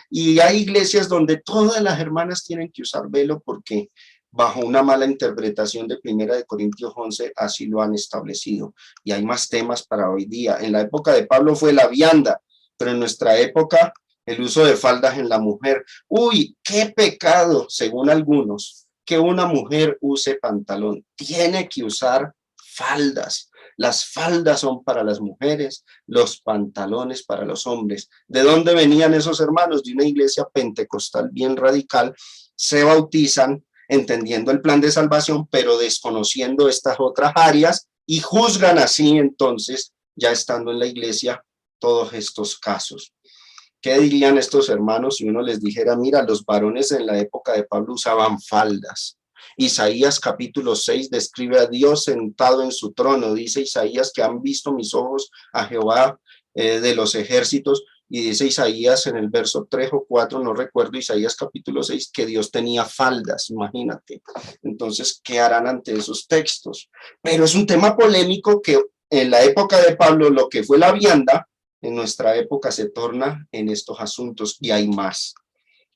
Speaker 1: y hay iglesias donde todas las hermanas tienen que usar velo porque bajo una mala interpretación de 1 Corintios 11 así lo han establecido. Y hay más temas para hoy día. En la época de Pablo fue la vianda, pero en nuestra época el uso de faldas en la mujer. Uy, qué pecado, según algunos, que una mujer use pantalón. Tiene que usar faldas. Las faldas son para las mujeres, los pantalones para los hombres. ¿De dónde venían esos hermanos? De una iglesia pentecostal bien radical. Se bautizan entendiendo el plan de salvación, pero desconociendo estas otras áreas y juzgan así entonces, ya estando en la iglesia, todos estos casos. ¿Qué dirían estos hermanos si uno les dijera, mira, los varones en la época de Pablo usaban faldas? Isaías capítulo 6 describe a Dios sentado en su trono. Dice Isaías que han visto mis ojos a Jehová de los ejércitos. Y dice Isaías en el verso 3 o 4, no recuerdo, Isaías capítulo 6, que Dios tenía faldas, imagínate. Entonces, ¿qué harán ante esos textos? Pero es un tema polémico que en la época de Pablo, lo que fue la vianda, en nuestra época se torna en estos asuntos y hay más.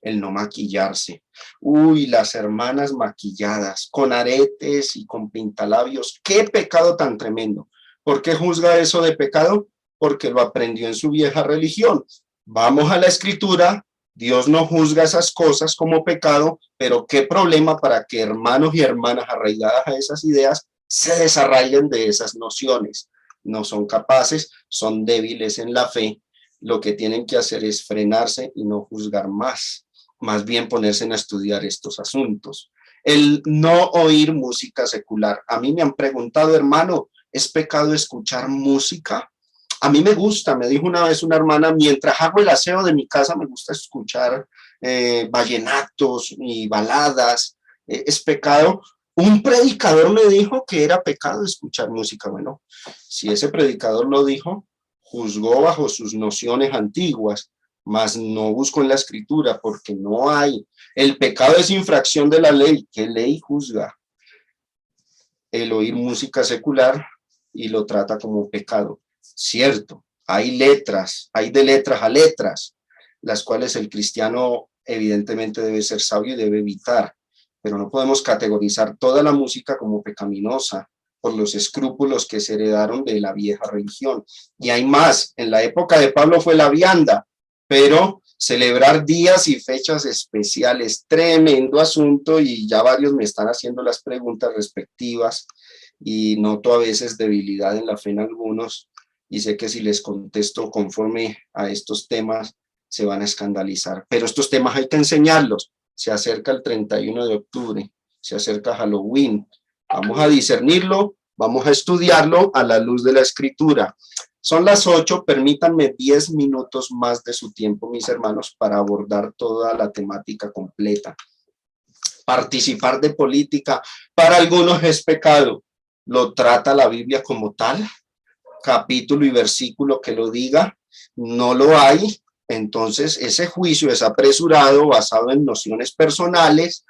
Speaker 1: El no maquillarse. Uy, las hermanas maquilladas, con aretes y con pintalabios. ¡Qué pecado tan tremendo! ¿Por qué juzga eso de pecado? Porque lo aprendió en su vieja religión. Vamos a la escritura, Dios no juzga esas cosas como pecado, pero qué problema para que hermanos y hermanas arraigadas a esas ideas se desarraigen de esas nociones. No son capaces, son débiles en la fe. Lo que tienen que hacer es frenarse y no juzgar más bien ponerse a estudiar estos asuntos. El no oír música secular. A mí me han preguntado, hermano, ¿es pecado escuchar música? A mí me gusta, me dijo una vez una hermana, mientras hago el aseo de mi casa me gusta escuchar vallenatos y baladas. ¿Es pecado? Un predicador me dijo que era pecado escuchar música. Bueno, si ese predicador lo dijo, juzgó bajo sus nociones antiguas, mas no busco en la escritura porque no hay. El pecado es infracción de la ley. ¿Qué ley juzga? El oír música secular y lo trata como pecado. Cierto, hay letras, hay de letras a letras, las cuales el cristiano evidentemente debe ser sabio y debe evitar, pero no podemos categorizar toda la música como pecaminosa por los escrúpulos que se heredaron de la vieja religión. Y hay más, en la época de Pablo fue la vianda, pero celebrar días y fechas especiales, tremendo asunto, y ya varios me están haciendo las preguntas respectivas y noto a veces debilidad en la fe en algunos y sé que si les contesto conforme a estos temas se van a escandalizar, pero estos temas hay que enseñarlos. Se acerca el 31 de octubre, se acerca Halloween, vamos a discernirlo, vamos a estudiarlo a la luz de la escritura. Son las 8, permítanme 10 minutos más de su tiempo, mis hermanos, para abordar toda la temática completa. Participar de política, para algunos es pecado. ¿Lo trata la Biblia como tal? Capítulo y versículo que lo diga, no lo hay. Entonces, ese juicio es apresurado, basado en nociones personales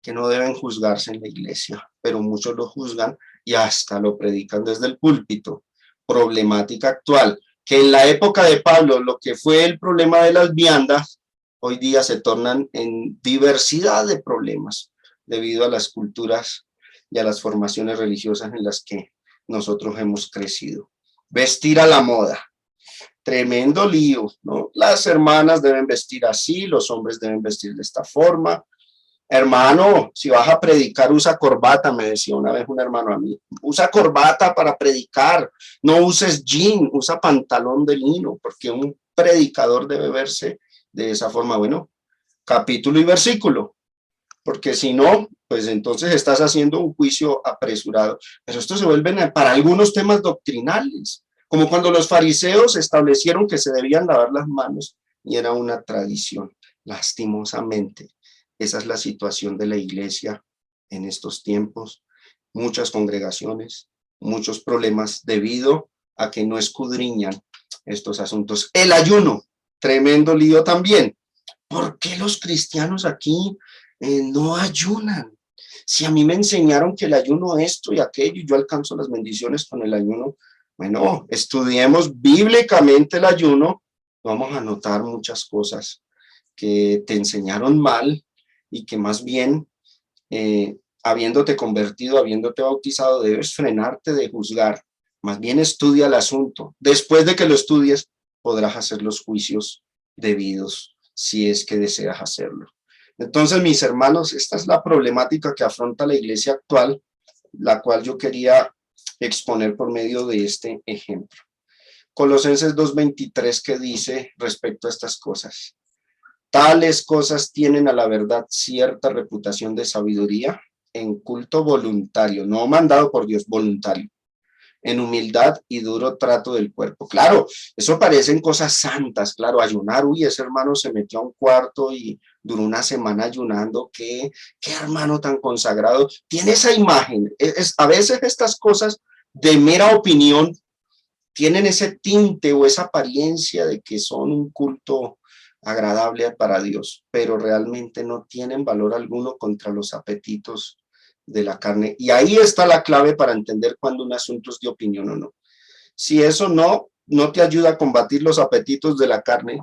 Speaker 1: que no deben juzgarse en la iglesia, pero muchos lo juzgan y hasta lo predican desde el púlpito. Problemática actual, que en la época de Pablo lo que fue el problema de las viandas, hoy día se tornan en diversidad de problemas debido a las culturas y a las formaciones religiosas en las que nosotros hemos crecido. Vestir a la moda, tremendo lío, ¿no? Las hermanas deben vestir así, los hombres deben vestir de esta forma. Hermano, si vas a predicar, usa corbata, me decía una vez un hermano a mí. Usa corbata para predicar, no uses jean, usa pantalón de lino, porque un predicador debe verse de esa forma. Bueno, capítulo y versículo, porque si no, pues entonces estás haciendo un juicio apresurado. Pero esto se vuelve para algunos temas doctrinales, como cuando los fariseos establecieron que se debían lavar las manos y era una tradición. Lastimosamente, esa es la situación de la iglesia en estos tiempos. Muchas congregaciones, muchos problemas debido a que no escudriñan estos asuntos. El ayuno, tremendo lío también. ¿Por qué los cristianos aquí no ayunan? Si a mí me enseñaron que el ayuno esto y aquello, y yo alcanzo las bendiciones con el ayuno, bueno, estudiemos bíblicamente el ayuno, vamos a notar muchas cosas que te enseñaron mal y que más bien, habiéndote convertido, habiéndote bautizado, debes frenarte de juzgar. Más bien estudia el asunto. Después de que lo estudies, podrás hacer los juicios debidos, si es que deseas hacerlo. Entonces, mis hermanos, esta es la problemática que afronta la iglesia actual, la cual yo quería exponer por medio de este ejemplo. Colosenses 2:23, que dice respecto a estas cosas: tales cosas tienen a la verdad cierta reputación de sabiduría, en culto voluntario, no mandado por Dios, voluntario, en humildad y duro trato del cuerpo. Claro, eso parecen cosas santas, claro, ayunar, uy, ese hermano se metió a un cuarto y duró una semana ayunando, qué hermano tan consagrado, tiene esa imagen. A veces estas cosas de mera opinión tienen ese tinte o esa apariencia de que son un culto agradable para Dios, pero realmente no tienen valor alguno contra los apetitos de la carne. Y ahí está la clave para entender cuando un asunto es de opinión o no. Si eso no te ayuda a combatir los apetitos de la carne,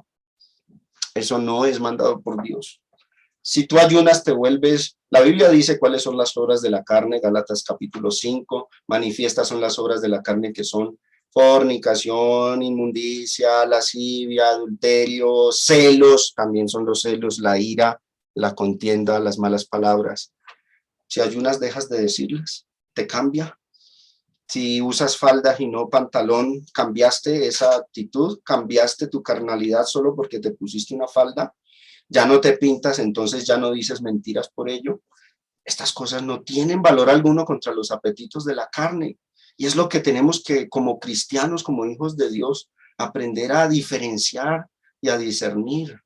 Speaker 1: eso no es mandado por Dios. Si tú ayunas, te vuelves, la Biblia dice cuáles son las obras de la carne, Gálatas capítulo 5, manifiestas son las obras de la carne, que son fornicación, inmundicia, lascivia, adulterio, celos, también son los celos, la ira, la contienda, las malas palabras. Si ayunas, dejas de decirlas, te cambia. Si usas faldas y no pantalón, cambiaste esa actitud, cambiaste tu carnalidad solo porque te pusiste una falda, ya no te pintas, entonces ya no dices mentiras por ello. Estas cosas no tienen valor alguno contra los apetitos de la carne. Y es lo que tenemos que, como cristianos, como hijos de Dios, aprender a diferenciar y a discernir.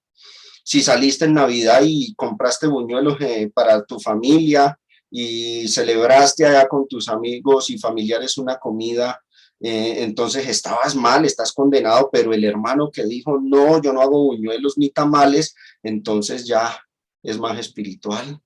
Speaker 1: Si saliste en Navidad y compraste buñuelos para tu familia y celebraste allá con tus amigos y familiares una comida, entonces estabas mal, estás condenado, pero el hermano que dijo, no, yo no hago buñuelos ni tamales, entonces ya es más espiritual.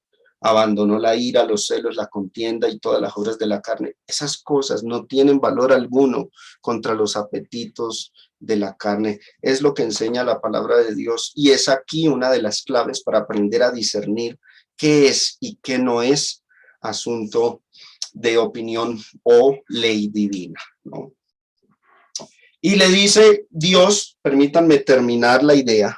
Speaker 1: Abandonó la ira, los celos, la contienda y todas las obras de la carne. Esas cosas no tienen valor alguno contra los apetitos de la carne. Es lo que enseña la palabra de Dios, y es aquí una de las claves para aprender a discernir qué es y qué no es asunto de opinión o ley divina, ¿no? Y le dice Dios, permítanme terminar la idea,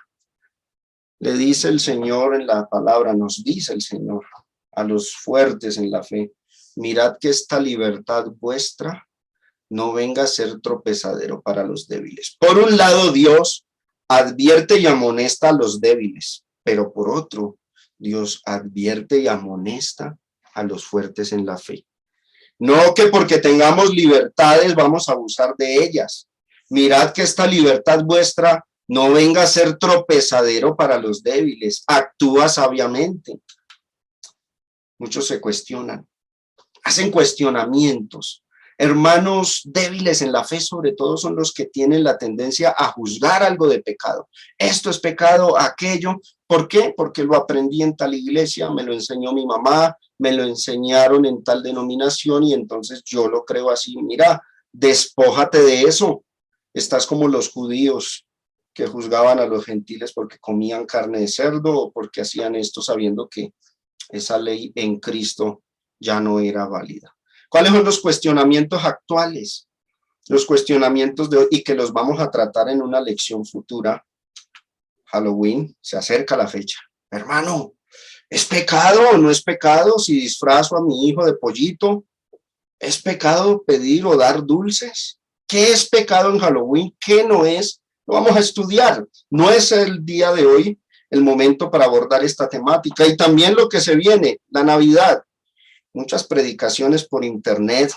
Speaker 1: le dice el Señor en la palabra, nos dice el Señor a los fuertes en la fe: mirad que esta libertad vuestra no venga a ser tropezadero para los débiles. Por un lado, Dios advierte y amonesta a los débiles, pero por otro, Dios advierte y amonesta a los fuertes en la fe. No que porque tengamos libertades vamos a abusar de ellas. Mirad que esta libertad vuestra no venga a ser tropezadero para los débiles. Actúa sabiamente. Muchos se cuestionan, hacen cuestionamientos. Hermanos débiles en la fe, sobre todo, son los que tienen la tendencia a juzgar algo de pecado. Esto es pecado, aquello. ¿Por qué? Porque lo aprendí en tal iglesia, me lo enseñó mi mamá, me lo enseñaron en tal denominación y entonces yo lo creo así. Mira, despójate de eso. Estás como los judíos que juzgaban a los gentiles porque comían carne de cerdo o porque hacían esto sabiendo que esa ley en Cristo ya no era válida. ¿Cuáles son los cuestionamientos actuales? Los cuestionamientos de hoy, y que los vamos a tratar en una lección futura. Halloween, se acerca la fecha. Hermano, ¿es pecado o no es pecado si disfrazo a mi hijo de pollito? ¿Es pecado pedir o dar dulces? ¿Qué es pecado en Halloween? ¿Qué no es? Lo vamos a estudiar. No es el día de hoy el momento para abordar esta temática. Y también lo que se viene, la Navidad. muchas predicaciones por internet,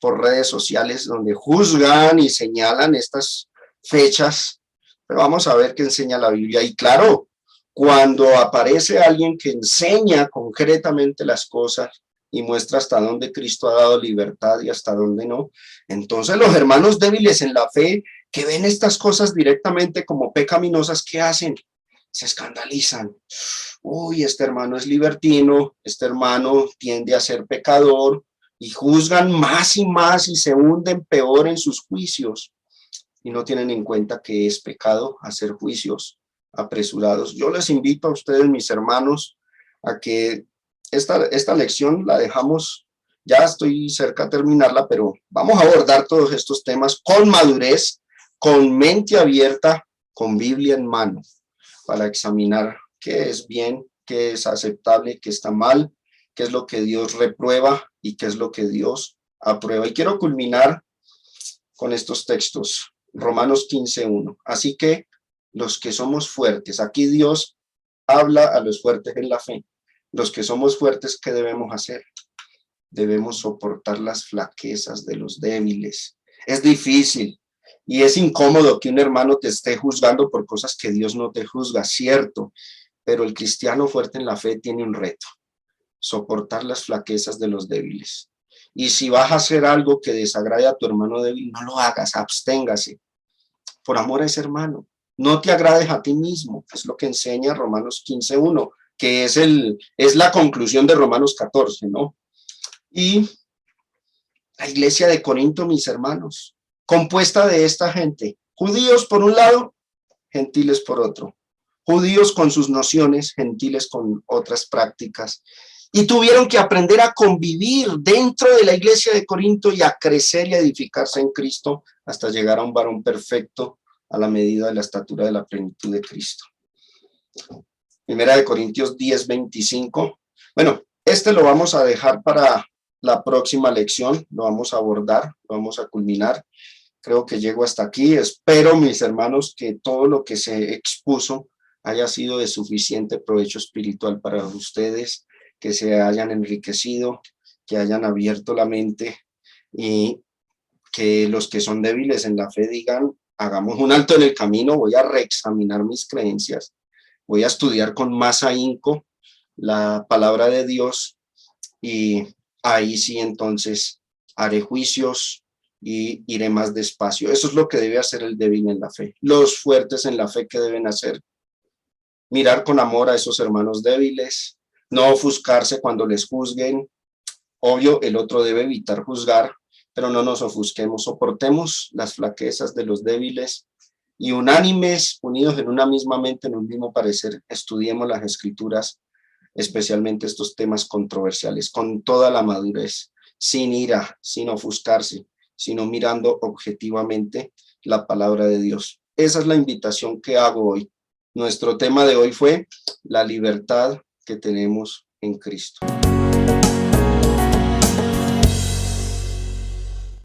Speaker 1: por redes sociales, donde juzgan y señalan estas fechas, pero vamos a ver qué enseña la Biblia. Y claro, cuando aparece alguien que enseña concretamente las cosas y muestra hasta dónde Cristo ha dado libertad y hasta dónde no, entonces los hermanos débiles en la fe, que ven estas cosas directamente como pecaminosas, ¿qué hacen? Se escandalizan. Uy, este hermano es libertino, este hermano tiende a ser pecador, y juzgan más y se hunden peor en sus juicios y no tienen en cuenta que es pecado hacer juicios apresurados. Yo les invito a ustedes, mis hermanos, a que esta lección la dejamos, ya estoy cerca de terminarla, pero vamos a abordar todos estos temas con madurez, con mente abierta, con Biblia en mano, para examinar qué es bien, qué es aceptable, qué está mal, qué es lo que Dios reprueba y qué es lo que Dios aprueba. Y quiero culminar con estos textos. Romanos 15:1. Así que los que somos fuertes, aquí Dios habla a los fuertes en la fe. Los que somos fuertes, ¿qué debemos hacer? Debemos soportar las flaquezas de los débiles. Es difícil y es incómodo que un hermano te esté juzgando por cosas que Dios no te juzga, cierto, pero el cristiano fuerte en la fe tiene un reto: soportar las flaquezas de los débiles. Y si vas a hacer algo que desagrade a tu hermano débil, no lo hagas, absténgase, por amor a ese hermano. No te agrades a ti mismo, es lo que enseña Romanos 15:1, que es la conclusión de Romanos 14, ¿no? Y la iglesia de Corinto, mis hermanos, compuesta de esta gente, judíos por un lado, gentiles por otro, judíos con sus nociones, gentiles con otras prácticas, y tuvieron que aprender a convivir dentro de la iglesia de Corinto y a crecer y a edificarse en Cristo hasta llegar a un varón perfecto a la medida de la estatura de la plenitud de Cristo. Primera de Corintios 10:25. Bueno, lo vamos a dejar para la próxima lección, lo vamos a abordar, lo vamos a culminar. Creo que llego hasta aquí. Espero, mis hermanos, que todo lo que se expuso haya sido de suficiente provecho espiritual para ustedes, que se hayan enriquecido, que hayan abierto la mente y que los que son débiles en la fe digan: hagamos un alto en el camino, voy a reexaminar mis creencias, voy a estudiar con más ahínco la palabra de Dios y ahí sí entonces haré juicios y iré más despacio. Eso es lo que debe hacer el débil en la fe. Los fuertes en la fe, ¿qué deben hacer? Mirar con amor a esos hermanos débiles, no ofuscarse cuando les juzguen. Obvio, el otro debe evitar juzgar, pero no nos ofusquemos, soportemos las flaquezas de los débiles y unánimes, unidos en una misma mente, en un mismo parecer, estudiemos las escrituras, especialmente estos temas controversiales, con toda la madurez, sin ira, sin ofuscarse, sino mirando objetivamente la palabra de Dios. Esa es la invitación que hago hoy. Nuestro tema de hoy fue la libertad que tenemos en Cristo.